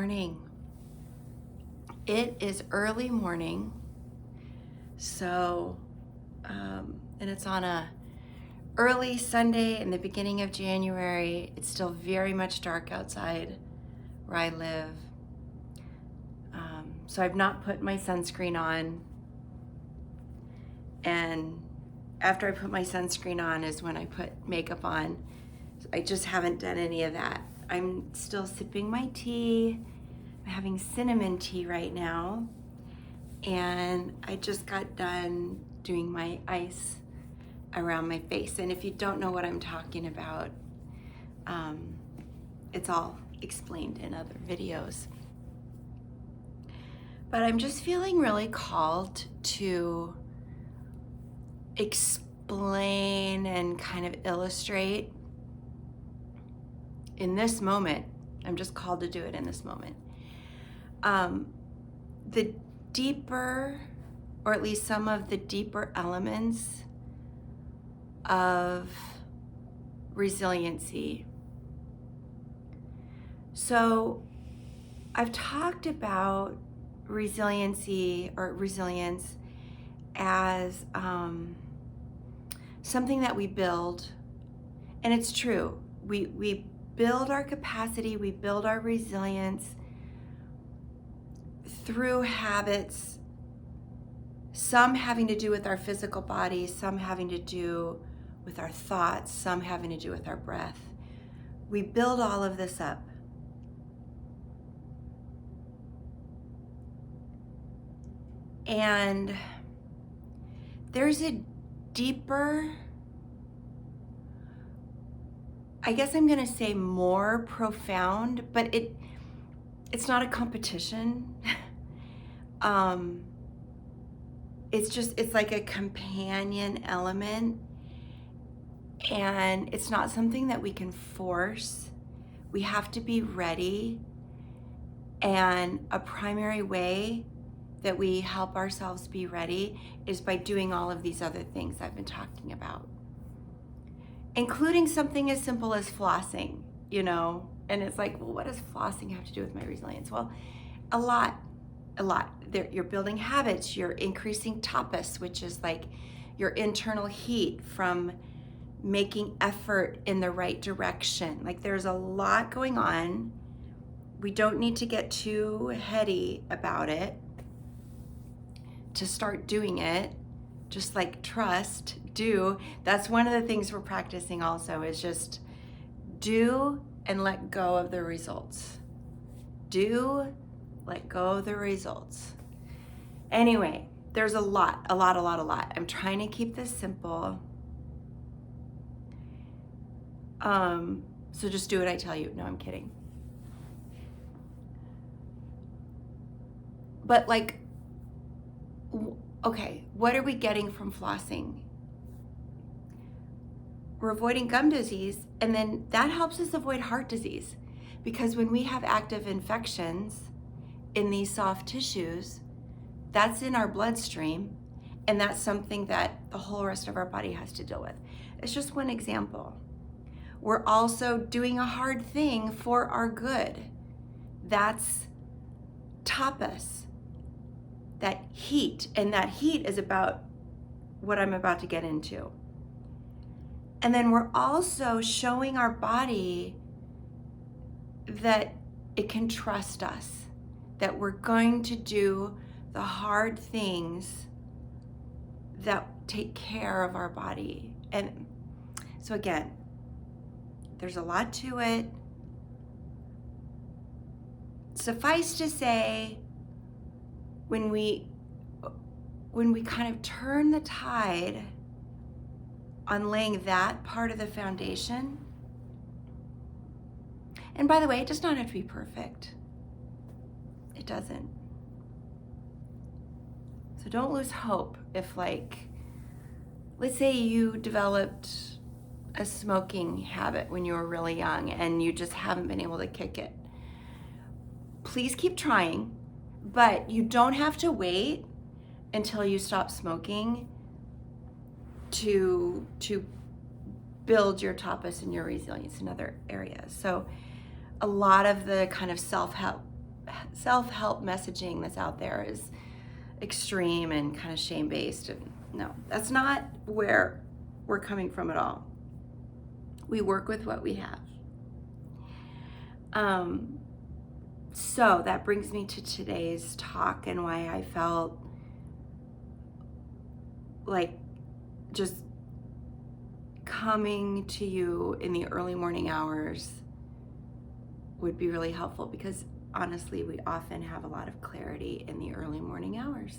morning. It is early morning, so, and it's on a early Sunday in the beginning of January. It's still very much dark outside where I live. So I've not put my sunscreen on, and after I put my sunscreen on is when I put makeup on. I just haven't done any of that. I'm still sipping my tea. I'm having cinnamon tea right now, and I just got done doing my ice around my face. And if you don't know what I'm talking about, it's all explained in other videos. But I'm just feeling really called to explain and kind of illustrate in this moment. I'm just called to do it in this moment. The deeper, or at least some of the deeper elements of resiliency. So I've talked about resiliency or resilience as something that we build, and it's true. We build our capacity, we build our resilience through habits, some having to do with our physical body, some having to do with our thoughts, some having to do with our breath. We build all of this up. And there's a deeper, I guess I'm gonna say more profound, but it's not a competition. It's like a companion element, and it's not something that we can force. We have to be ready, and a primary way that we help ourselves be ready is by doing all of these other things I've been talking about, including something as simple as flossing, and it's like, well, what does flossing have to do with my resilience? Well, a lot. You're building habits, you're increasing tapas, which is like your internal heat from making effort in the right direction. Like, there's a lot going on. We don't need to get too heady about it to start doing it. Just like trust, do. That's one of the things we're practicing also, is just do and let go of the results. Do, let go of the results. Anyway, there's a lot. I'm trying to keep this simple. So just do what I tell you. No, I'm kidding. But okay, what are we getting from flossing? We're avoiding gum disease, and then that helps us avoid heart disease, because when we have active infections in these soft tissues, that's in our bloodstream, and that's something that the whole rest of our body has to deal with. It's just one example. We're also doing a hard thing for our good. That's tapas, that heat, and that heat is about what I'm about to get into. And then we're also showing our body that it can trust us, that we're going to do the hard things that take care of our body. And so again, there's a lot to it. Suffice to say, when we kind of turn the tide on laying that part of the foundation, and by the way, it does not have to be perfect. It doesn't. So don't lose hope if, let's say you developed a smoking habit when you were really young and you just haven't been able to kick it. Please keep trying, but you don't have to wait until you stop smoking to build your tapas and your resilience in other areas. So a lot of the kind of self-help self-help messaging that's out there is extreme and kind of shame-based. And no, that's not where we're coming from at all. We work with what we have. So that brings me to today's talk and why I felt like just coming to you in the early morning hours would be really helpful, because honestly, we often have a lot of clarity in the early morning hours.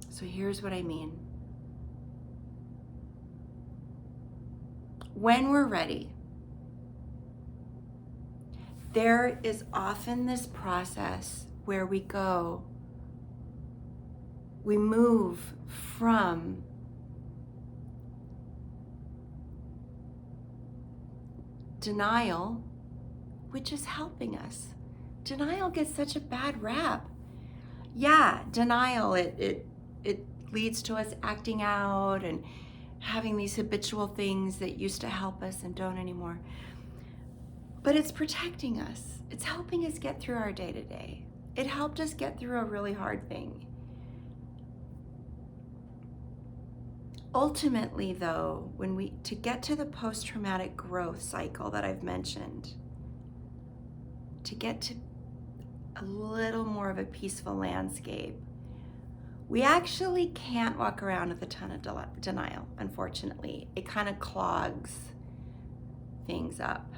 So here's what I mean. When we're ready, there is often this process where we move from denial, which is helping us. Denial gets such a bad rap. Yeah, denial, it leads to us acting out and having these habitual things that used to help us and don't anymore. But it's protecting us. It's helping us get through our day-to-day. It helped us get through a really hard thing. Ultimately, though, to get to the post-traumatic growth cycle that I've mentioned, to get to a little more of a peaceful landscape, we actually can't walk around with a ton of denial, unfortunately. It kind of clogs things up.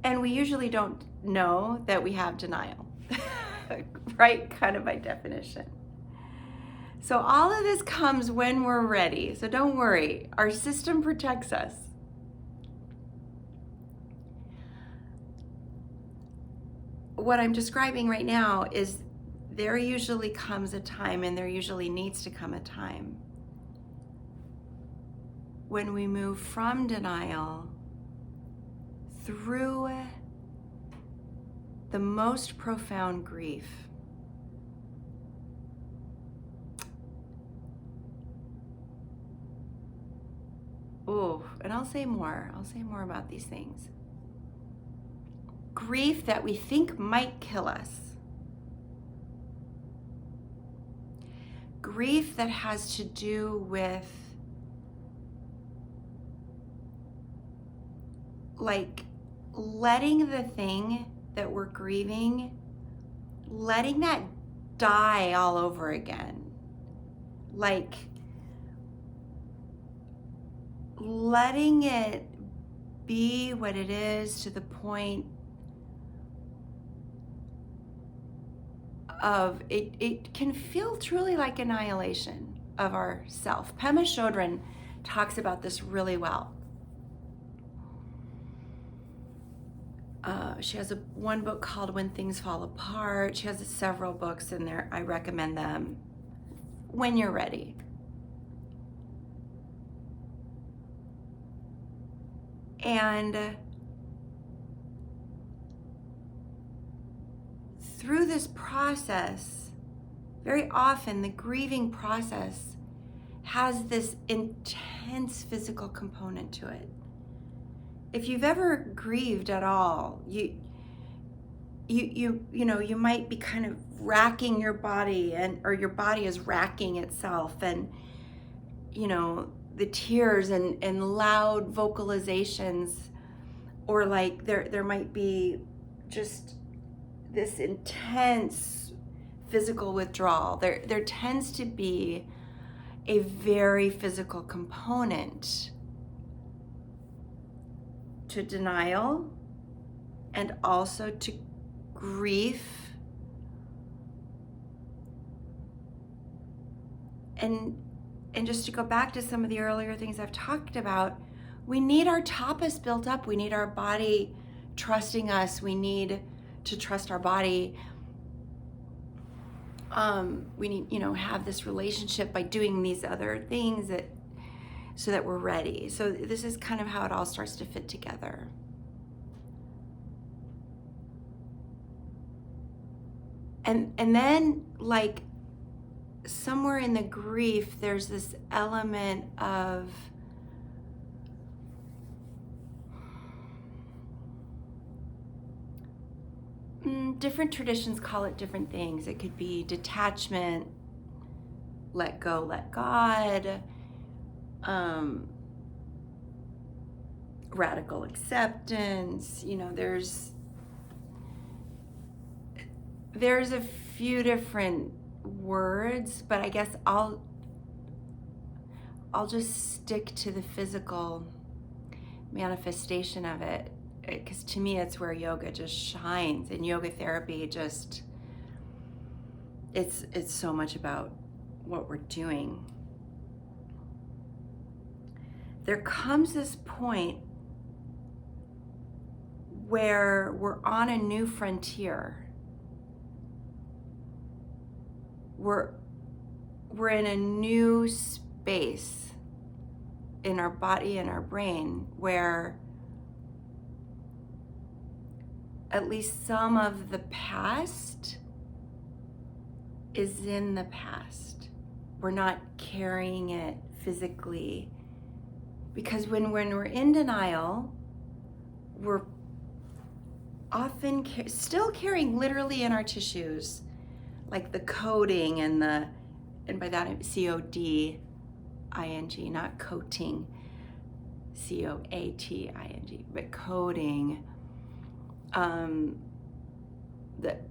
And we usually don't know that we have denial, right? Kind of by definition. So all of this comes when we're ready. So don't worry, our system protects us. What I'm describing right now is there usually comes a time, and there usually needs to come a time, when we move from denial through the most profound grief. Oh, and I'll say more about these things. Grief that we think might kill us. Grief that has to do with like letting the thing that we're grieving, letting that die all over again. Like letting it be what it is to the point of it can feel truly like annihilation of our self. Pema Chodron talks about this really well. She has one book called When Things Fall Apart. She has several books in there. I recommend them when you're ready. And through this process, very often the grieving process has this intense physical component to it. If you've ever grieved at all, you might be kind of racking your body, or your body is racking itself, and the tears and loud vocalizations, or like there might be just this intense physical withdrawal. There tends to be a very physical component to denial and also to grief. And just to go back to some of the earlier things I've talked about, we need our tapas built up. We need our body trusting us. We need to trust our body. We need, have this relationship by doing these other things so that we're ready. So this is kind of how it all starts to fit together. And then, like, somewhere in the grief, there's this element of different traditions call it different things. It could be detachment, let go, let God, radical acceptance. You know, there's a few different words, but I guess I'll just stick to the physical manifestation of it, because to me it's where yoga just shines, and yoga therapy just, it's so much about what we're doing. There comes this point where we're on a new frontier. We're in a new space in our body and our brain where at least some of the past is in the past. We're not carrying it physically, because when we're in denial, we're often still carrying literally in our tissues, like the coding and by that I'm CODING, not coating, COATING, but coding. That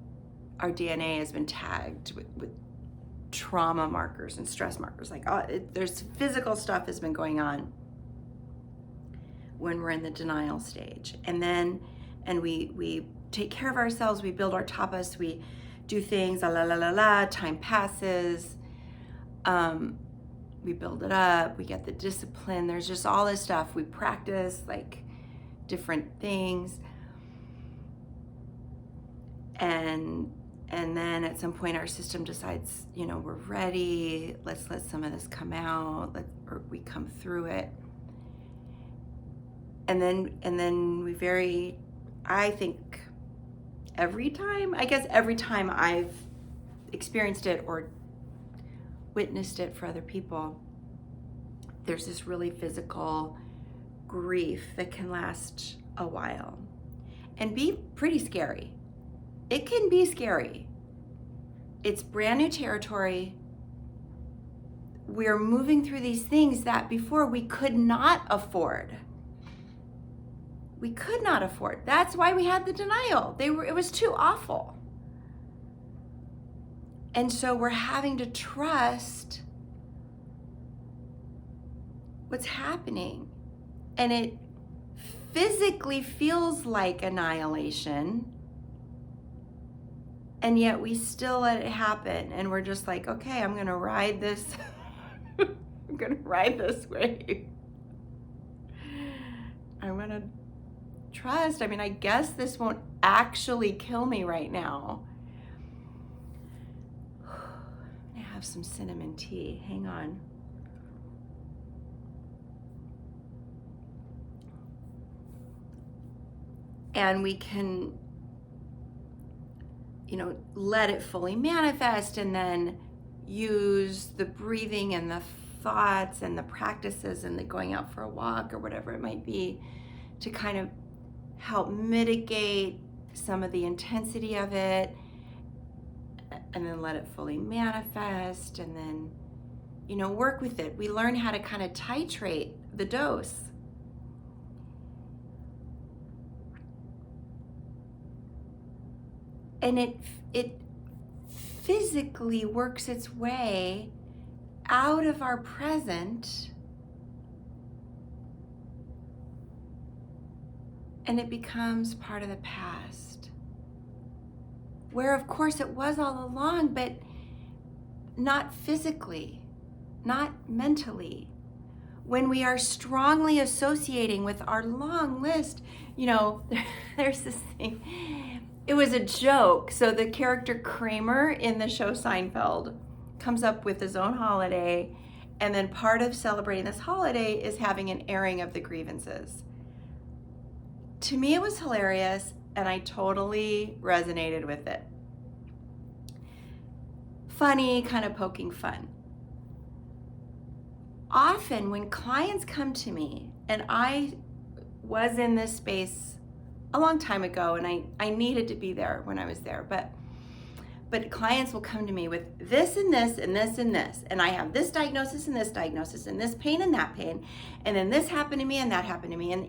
our DNA has been tagged with trauma markers and stress markers. Like there's physical stuff has been going on when we're in the denial stage, and we take care of ourselves. We build our tapas. We do things. Time passes. We build it up. We get the discipline. There's just all this stuff. We practice like different things. And then at some point our system decides, you know, we're ready, let's let some of this come out, or we come through it. And then I think every time I've experienced it or witnessed it for other people, there's this really physical grief that can last a while and be pretty scary. It can be scary. It's brand new territory. We're moving through these things that before we could not afford. We could not afford. That's why we had the denial. It was too awful. And so we're having to trust what's happening. And it physically feels like annihilation. And yet we still let it happen. And we're just like, okay, I'm gonna ride this. I'm gonna ride this wave. I'm gonna trust. I mean, I guess this won't actually kill me right now. I'm gonna have some cinnamon tea. Hang on. And we can, you know, let it fully manifest, and then use the breathing and the thoughts and the practices and the going out for a walk or whatever it might be to kind of help mitigate some of the intensity of it, and then let it fully manifest, and then, you know, work with it. We learn how to kind of titrate the dose. And it physically works its way out of our present, and it becomes part of the past, where of course it was all along, but not physically, not mentally. When we are strongly associating with our long list, you know, there's this thing. It was a joke. So the character Kramer in the show Seinfeld comes up with his own holiday, and then part of celebrating this holiday is having an airing of the grievances. To me, it was hilarious, and I totally resonated with it. Funny, kind of poking fun. Often when clients come to me, and I was in this space a long time ago, and I needed to be there when I was there, but clients will come to me with this and this and this and this, and I have this diagnosis and this diagnosis and this pain and that pain, and then this happened to me and that happened to me. And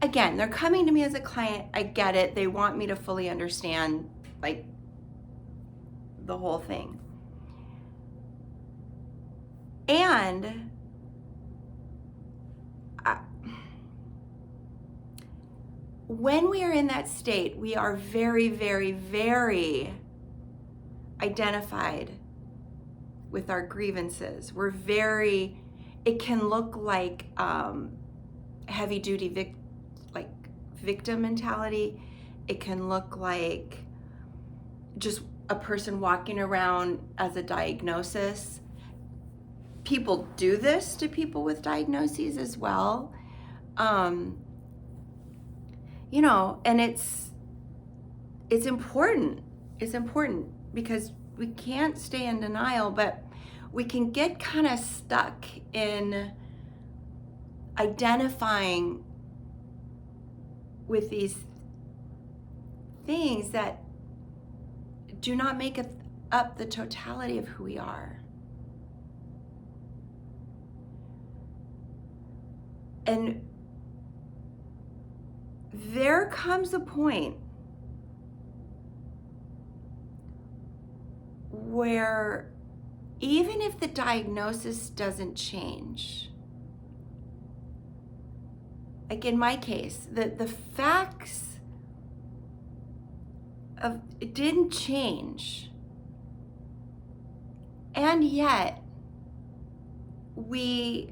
again, they're coming to me as a client. I get it. They want me to fully understand like the whole thing. And when we are in that state, we are very, very, very identified with our grievances. It can look like heavy duty victim mentality. It can look like just a person walking around as a diagnosis. People do this to people with diagnoses as well. And it's important. It's important because we can't stay in denial, but we can get kind of stuck in identifying with these things that do not make up the totality of who we are. And there comes a point where even if the diagnosis doesn't change, like in my case, the facts of it didn't change, and yet we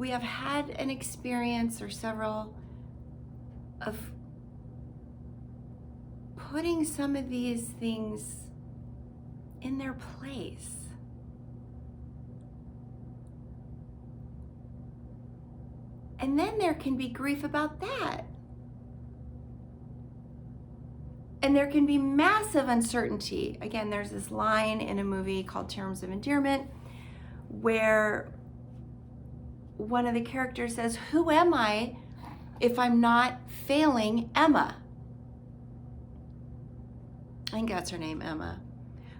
have had an experience or several of putting some of these things in their place. And then there can be grief about that. And there can be massive uncertainty. Again, there's this line in a movie called Terms of Endearment where one of the characters says, "Who am I if I'm not failing Emma?" I think that's her name, Emma.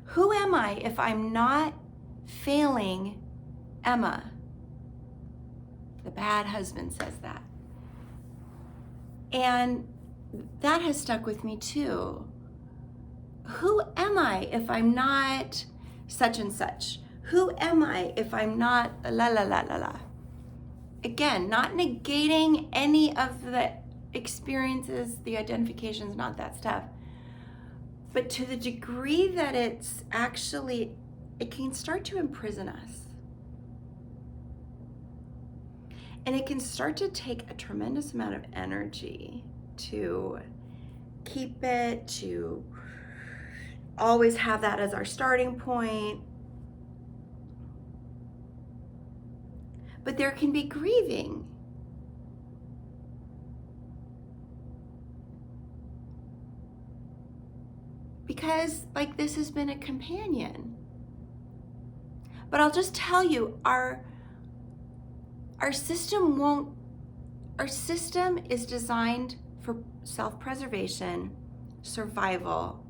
Who am I if I'm not failing Emma? The bad husband says that. And that has stuck with me too. Who am I if I'm not such and such? Who am I if I'm not la la la la la? Again, not negating any of the experiences, the identifications, not that stuff. But to the degree that it can start to imprison us. And it can start to take a tremendous amount of energy to keep it, to always have that as our starting point. But there can be grieving. Because this has been a companion. But I'll just tell you, our system is designed for self-preservation, survival,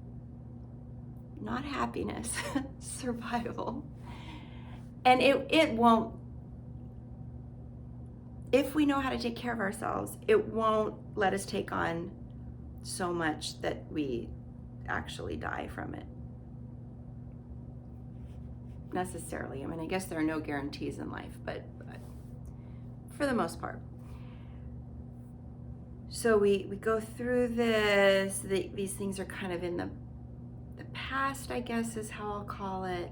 not happiness, survival. And it won't, if we know how to take care of ourselves, it won't let us take on so much that we actually die from it. Necessarily. I guess there are no guarantees in life, but for the most part. So we go through this. These things are kind of in the past, I guess is how I'll call it.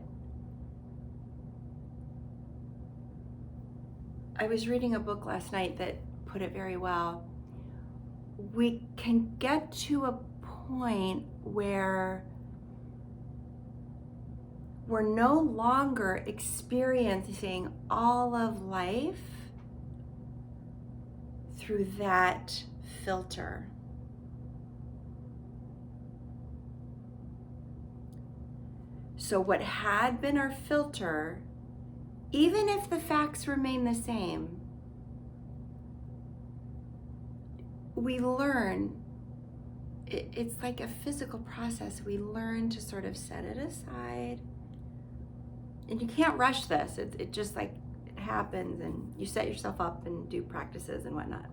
I was reading a book last night that put it very well. We can get to a point where we're no longer experiencing all of life through that filter. So what had been our filter, even if the facts remain the same, we learn. It's like a physical process. We learn to sort of set it aside. And you can't rush this. It just like it happens, and you set yourself up and do practices and whatnot.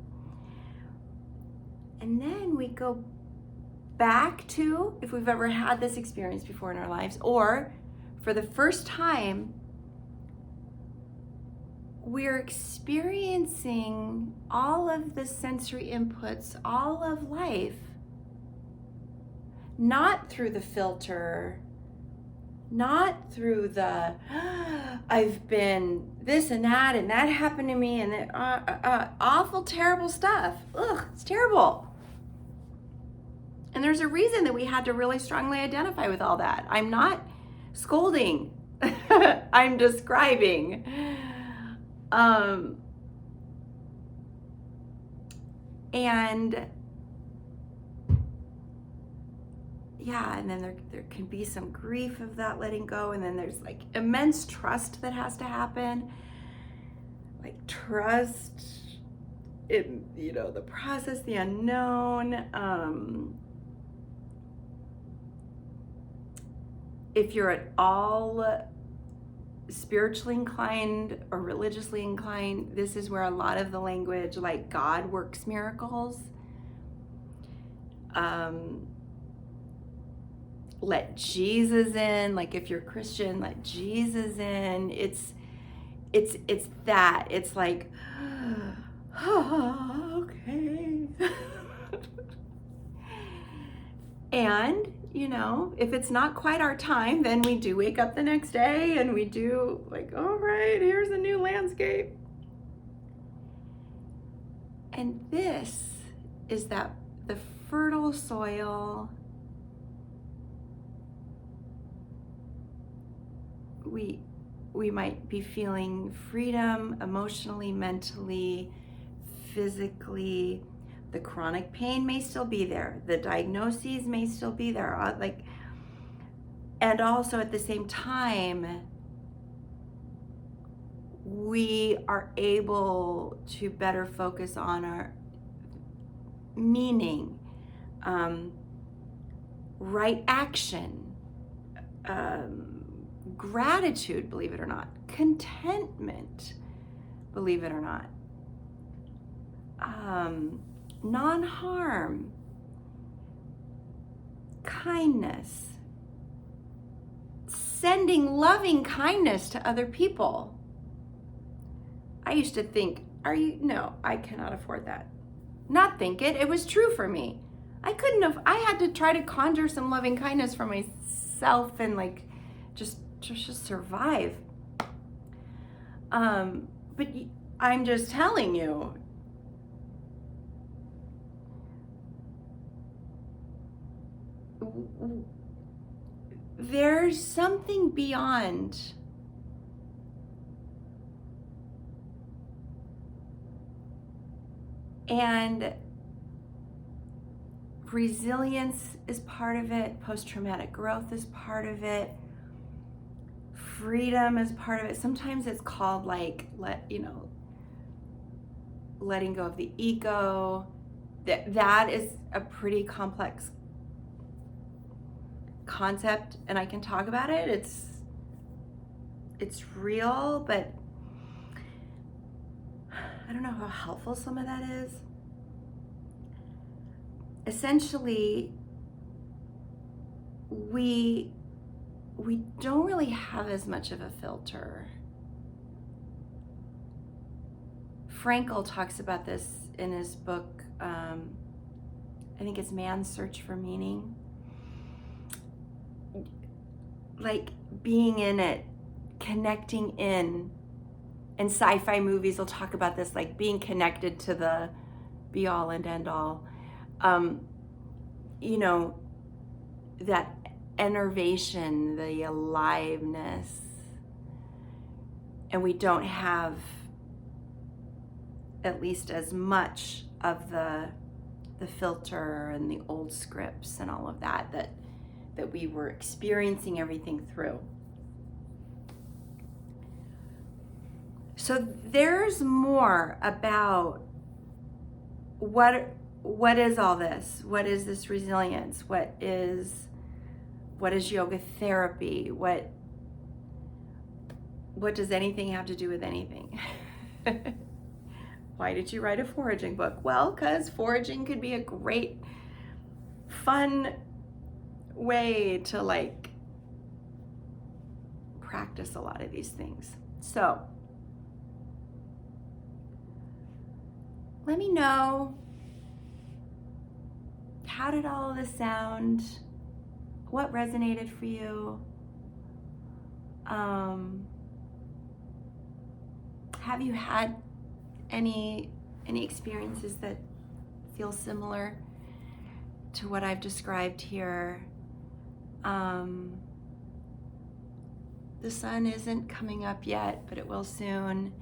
And then we go back to, if we've ever had this experience before in our lives, or for the first time, we're experiencing all of the sensory inputs, all of life, not through the filter, not through the, I've been this and that happened to me, and awful, terrible stuff. Ugh, it's terrible. And there's a reason that we had to really strongly identify with all that. I'm not scolding. I'm describing. And yeah, and then there can be some grief of that letting go, and then there's like immense trust that has to happen. Like trust in, the process, the unknown. If you're at all spiritually inclined or religiously inclined, this is where a lot of the language, like God works miracles, let Jesus in. Like if you're Christian, let Jesus in. It's that. It's like, oh, okay. And if it's not quite our time, then we do wake up the next day and we do like, all right, here's a new landscape. And this is the fertile soil. We might be feeling freedom emotionally, mentally, physically. The chronic pain may still be there. The diagnoses may still be there. And also at the same time, we are able to better focus on our meaning, right action, gratitude, believe it or not, contentment, believe it or not, non-harm, kindness, sending loving kindness to other people. I used to think, no, I cannot afford that. Not think it was true for me. I had to try to conjure some loving kindness for myself and like just survive. But I'm just telling you, there's something beyond. And resilience is part of it. Post-traumatic growth is part of it. Freedom is part of it. Sometimes it's called like, letting go of the ego. That is a pretty complex concept, and I can talk about it. It's real, but I don't know how helpful some of that is. Essentially, we don't really have as much of a filter. Frankl talks about this in his book, I think it's Man's Search for Meaning. Like being in it, connecting in, and sci-fi movies will talk about this, like being connected to the be all and end all. That enervation, the aliveness, and we don't have at least as much of the filter and the old scripts and all of that we were experiencing everything through. So there's more about what is all this? What is this resilience? What is yoga therapy? What does anything have to do with anything? Why did you write a foraging book? Well, because foraging could be a great, fun way to like practice a lot of these things. So let me know, how did all of this sound? What resonated for you? Have you had any experiences that feel similar to what I've described here? The sun isn't coming up yet, but it will soon.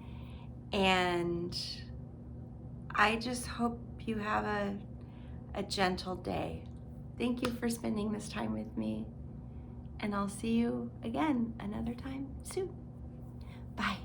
And I just hope you have a gentle day. Thank you for spending this time with me. And I'll see you again another time soon. Bye.